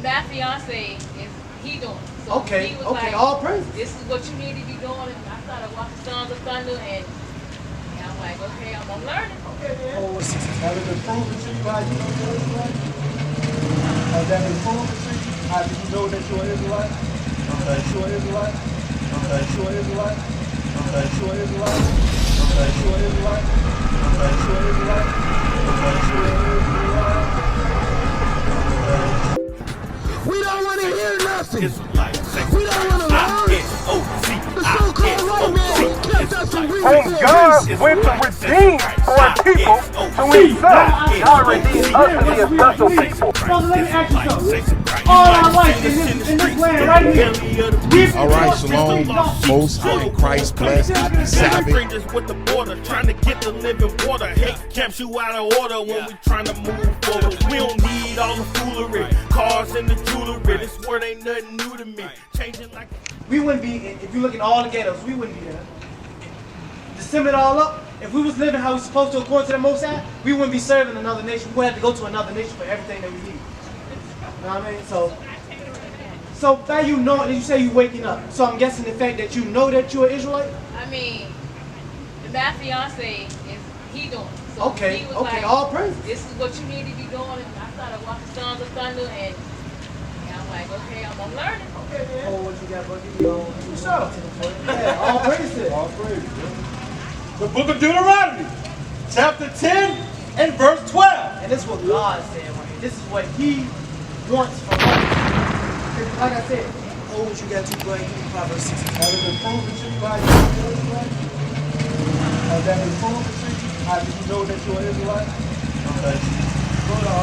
my fiance he doing. So Okay, he was okay, like, all praise. this is what you need to be doing. And I started watching Sons of Thunder, and I'm like, okay, I'm learning. Okay, man. Have it been proven to you how you know you're Israelite? Has that been proven to you? How do you know that you're Israelite? Okay, you're Israelite. Okay, you're Israelite. Okay, you're Israelite. Okay, you're Israelite. Okay, you're Israelite. Okay, you're Israelite. We don't want to hear nothing. We don't want to learn. The so-called right man, he kept us in reason. Oh, God went to redeem for a people who himself. God redeemed us to be a special people. Brother, let me ask you something. All our life in this land right here. All right, shalom. Most High Christ blessed. Happy Sabbath. Strangers with the border, trying to get the living water. Hate camps you out of order when we trying to move forward. We don't need all the foolery, cars and the jewelry. This word ain't nothing new to me. Changing like We wouldn't be, if you look at all the ghettos, we wouldn't be there. To sum it all up, if we was living how we're supposed to according to the Most High, we wouldn't be serving another nation. We would have to go to another nation for everything that we need. You know what I mean? So by you knowing, you say you waking up. So I'm guessing the fact that you know that you're an Israelite? I mean, my fiance he doing. So Okay, he was okay, like, all praise. this is what you need to be doing. And I started watching Sons of Thunder, and I'm like, okay, I'm learning. Okay, man. Oh, what you got, buddy? What's up? Yeah, all praise to it. All praise. The book of Deuteronomy, chapter 10 and verse 12. And this is what God said right here. This is what He wants from us. Like I said, oh, what you got to go ahead and give me Proverbs 6. Has it been proven to you how you know you're Israelite? Has that been proven to you? How do you know that you're an Israelite? Okay. Go to,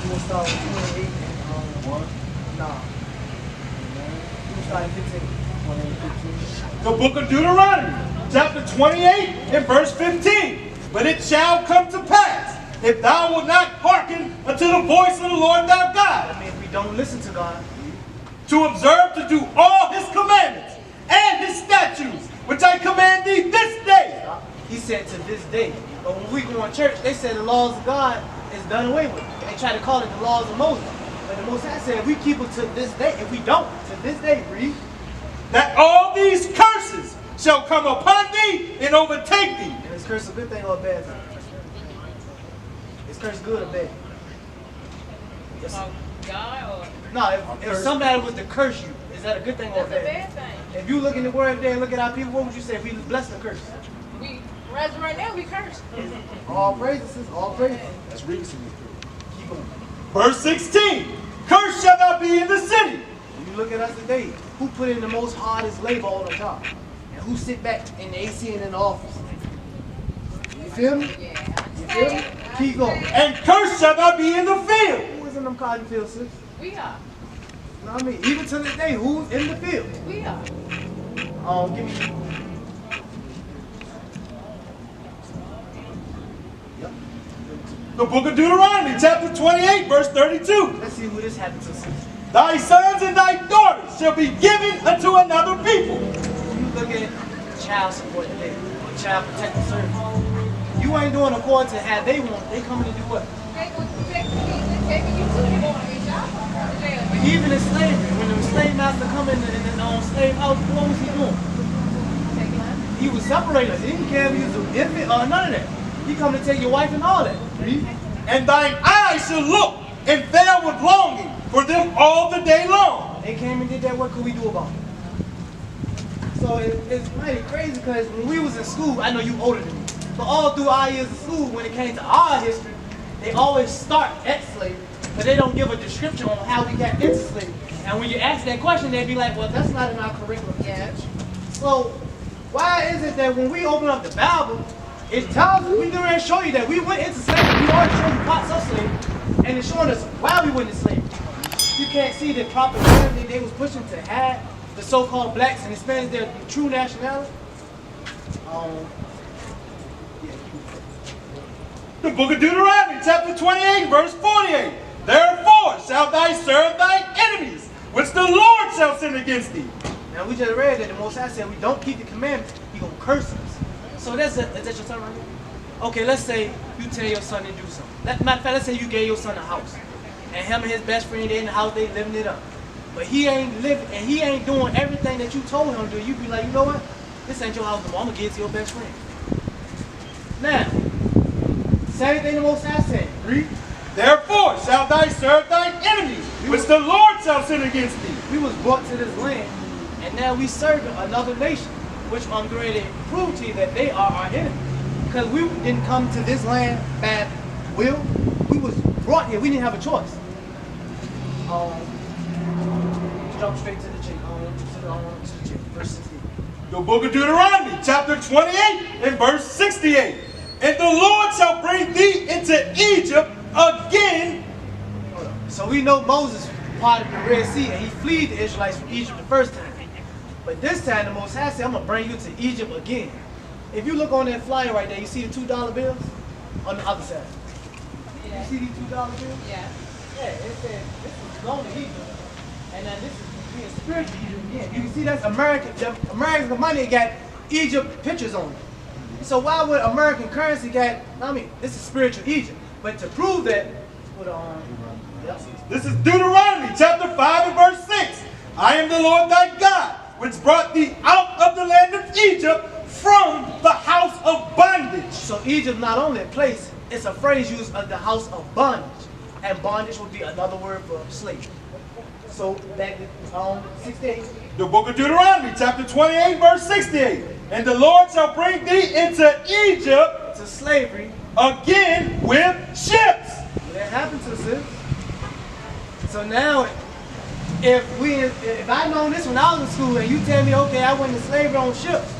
we'll start with 28 and 1. Nah. We'll start at 15. 28 and 15. The book of Deuteronomy, chapter 28 and verse 15. But it shall come to pass, if thou wilt not hearken unto the voice of the Lord thy God, I mean, if we don't listen to God, to observe to do all his commandments and his statutes, which I command thee this day. He said to this day. But when we go in church, they say the laws of God is done away with. They try to call it the laws of Moses. But the Most High said we keep it to this day. If we don't, to this day, read. That all these curses shall come upon thee and overtake thee. And is curse a good thing or a bad thing? Is curse good or bad? Yes. God or No, if somebody was to curse you, is that a good thing or a that's a bad bad thing? thing. If you look in the word today and look at our people, what would you say if we bless or curse? We right now we curse. All praises, all praises. That's reason. Keep on. Verse 16. Cursed shall thou be in the city. When you look at us today, who put in the most hardest labor on the job? And who sit back in the AC and in the office? You feel me? Yeah. You feel me? Keep going. And cursed shall thou be in the field. Who is in them cotton fields, sis? We are. You know what I mean? Even to this day, who's in the field? We are. Give me. Yep. The book of Deuteronomy, chapter 28, verse 32. Let's see who this happened to, sis. Thy sons and thy daughters shall be given unto another people. When you look at child support today, or child protective service, you ain't doing according to how they want. They coming to do what? Taking you to the border, y'all. Even in slavery, when the slave master come in the slave house, what was he doing? He was separating us. He didn't care if he was an infant or none of that. He come to take your wife and all that. Read. And thine eyes shall look and fail with longing for them all the day long. They came and did that. What could we do about it? So it's mighty crazy because when we was in school, I know you older than me, but all through our years of school, when it came to our history, they always start at slavery, but they don't give a description on how we got into slavery. And when you ask that question, they'd be like, well, that's not in our curriculum. Yeah. So why is it that when we open up the Bible, it tells us, we can show you that we went into slavery. We already showed you parts of slavery, and it's showing us why we went into slavery. You can't see the propaganda they was pushing to hide the so-called blacks and Hispanics, their true nationality. The book of Deuteronomy, chapter 28, verse 48. Therefore shalt thou serve thy enemies, which the Lord shall send against thee. Now we just read that the Most High said we don't keep the commandments, He gonna curse us. So is that your son right here? Okay, let's say you tell your son to do something. Matter of fact, let's say you gave your son a house. and him and his best friend, they in the house, they living it up. But he ain't living, and he ain't doing everything that you told him to do. You be like, you know what? This ain't your house no more. I'm gonna give it to your best friend. Now, same thing the Most High said. Read. Therefore shalt thou serve thine enemies, which the Lord shall send against thee. We was brought to this land, and now we serving another nation, which I'm going to prove to you that they are our enemy. Because we didn't come to this land bad will. We was brought here. We didn't have a choice. Jump straight to the chick. To the chick. Verse 68. The book of Deuteronomy, chapter 28, and verse 68. And the Lord shall bring thee into Egypt again. So we know Moses parted the Red Sea and he fled the Israelites from Egypt the first time. But this time the Most High said, I'm going to bring you to Egypt again. If you look on that flyer right there, you see the $2 bills on the other side. Yeah. You see these $2 bills? Yeah. Yeah, it says this is going to Egypt. And then this is being spiritual Egypt again. You can see that's American. The American money got Egypt pictures on it. So why would American currency got, I mean, this is spiritual Egypt. But to prove that, put on. Yep. This is Deuteronomy chapter 5 and verse 6. I am the Lord thy God, which brought thee out of the land of Egypt from the house of bondage. So Egypt not only a place, it's a phrase used of the house of bondage. And bondage would be another word for slave. So back to 68. The book of Deuteronomy chapter 28 verse 68. And the Lord shall bring thee into Egypt To slavery. again with ships. That happened to us, sis. So now, if I known this when I was in school and you tell me, okay, I went to slavery on ships,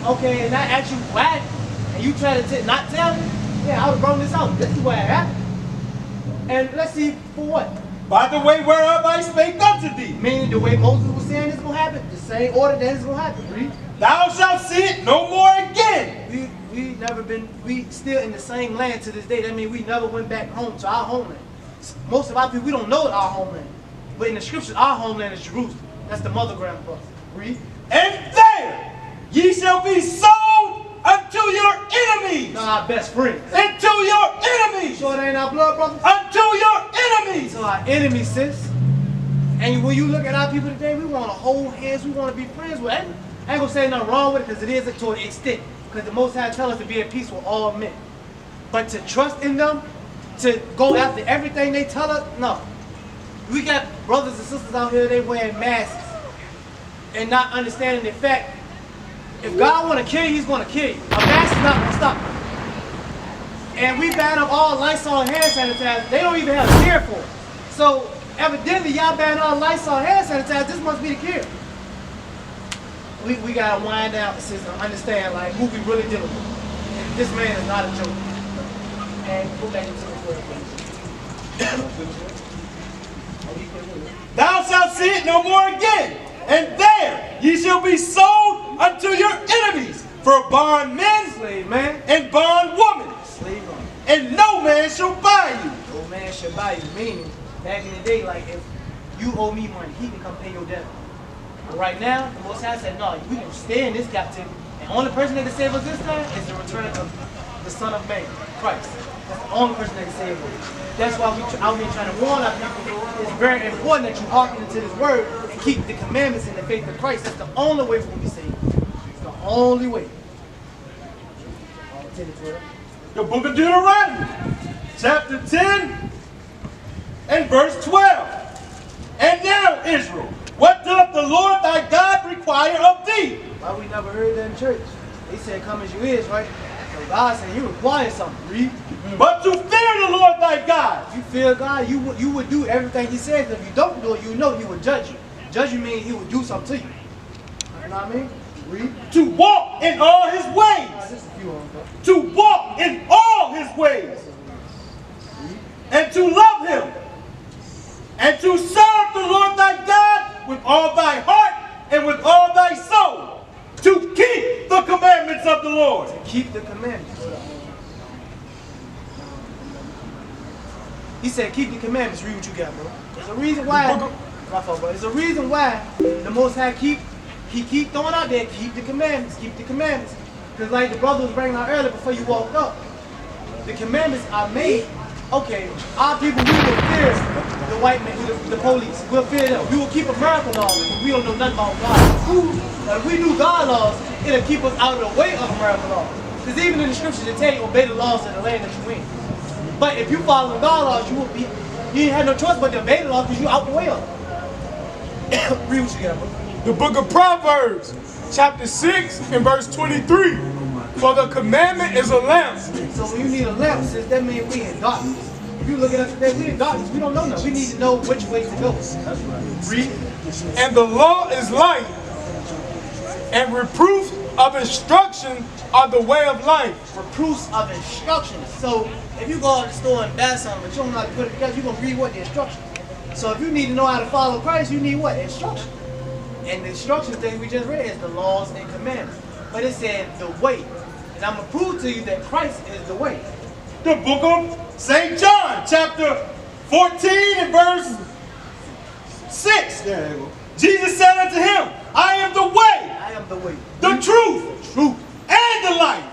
okay, and I ask you why, and you try to not tell me, yeah, I would have brought this out. This is why it happened. And let's see, for what? By the way whereof I spake unto thee. Meaning the way Moses was saying this is going to happen, the same order that is going to happen. Read. Thou shalt see it no more again. We never been, we still in the same land to this day. That means we never went back home to our homeland. Most of our people, we don't know our homeland. But in the scriptures, our homeland is Jerusalem. That's the mother ground for us. Read. And there ye shall be sold unto your enemies. Our best friends. Unto your enemies. Sure it ain't our blood brothers? Unto your enemies. So our enemies, sis. And when you look at our people today, we want to hold hands, we want to be friends with them. I ain't gonna say nothing wrong with it because it is to an extent. Because the Most High tell us to be at peace with all men. But to trust in them, to go after everything they tell us, no. We got brothers and sisters out here, they wearing masks and not understanding the fact, if God want to kill you, he's going to kill you. A mask is not going to stop you. And we ban up all Lysol hand sanitizer. They don't even have a cure for it. So evidently, y'all ban all Lysol hand sanitizer. This must be the cure. We got to wind down the system, understand like who we really dealing with. And this man is not a joke. And go back into the word, please. Thou shalt see it no more again. And there ye shall be sold unto your enemies for bondmen, Slave man, and bondwomen. slave owner. And no man shall buy you. No man should buy you. Meaning, back in the day, like if you owe me money, he can come pay your debt. But right now, the Most High said, no, we can stay in this captivity. And the only person that can save us this time is the return of the Son of Man, Christ. That's the only person that can save us. That's why we out here trying to warn our people. It's very important that you hearken into this word and keep the commandments in the faith of Christ. That's the only way we're going to be saved. It's the only way. The book of Deuteronomy, chapter 10 and verse 12. And now, Israel, what doth the Lord thy God require of thee? Why we never heard that in church? They said, come as you is, right? So God said, you require something. Read. But to fear the Lord thy God. If you fear God, you would do everything he says. If you don't do it, you know he would judge you. Judge you means he would do something to you. You know what I mean? Read. To walk in all his ways. This is a few on, bro. To walk in all his ways. And to love him. And to serve the Lord thy God with all thy heart and with all thy soul. To keep the commandments of the Lord. Keep the commandments. He said, keep the commandments. Read what you got, bro. There's a reason why. My fault, bro. There's a reason why the Most High keep throwing out there, keep the commandments, keep the commandments. Because like the brother was bringing out earlier before you walked up, the commandments are made Okay, our people, we will fear the white man, the police. We'll fear them. We will keep American laws because we don't know nothing about God. If we knew God laws, it'll keep us out of the way of American laws. Because even in the scriptures, it tell you obey the laws of the land that you in. But if you follow God laws, you ain't had no choice but to obey the laws because you out the way of them. Read what you got, bro. The book of Proverbs, chapter 6 and verse 23. For the commandment is a lamp. So when you need a lamp, sis, that means we in darkness. If you look at us today, we in darkness. We don't know nothing. We need to know which way to go. That's right. Read. And the law is light, and reproof of instruction are the way of life. Reproofs of instructions. So if you go out to the store and buy something, but you don't know how to put it together, you're going to read what the instructions. So if you need to know how to follow Christ, you need what? Instruction. And the instructions that we just read is the laws and commandments. But it said the way. And I'm going to prove to you that Christ is the way. The book of St. John, chapter 14 and verse 6. There you go. Jesus said unto him, I am the way, I am the way, the truth, and the life.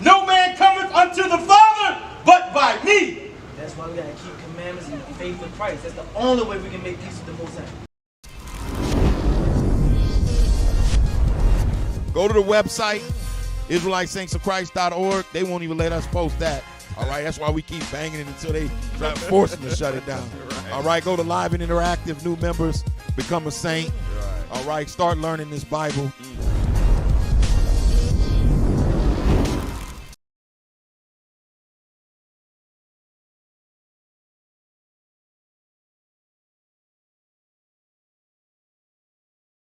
No man cometh unto the Father but by me. That's why we got to keep commandments and faith in Christ. That's the only way we can make peace with the Most High. Go to the website, IsraeliteSaintsOfChrist.org. They won't even let us post that. All right, that's why we keep banging it until they try to force them to shut it down. All right, go to Live and Interactive. New members, become a saint. All right, start learning this Bible.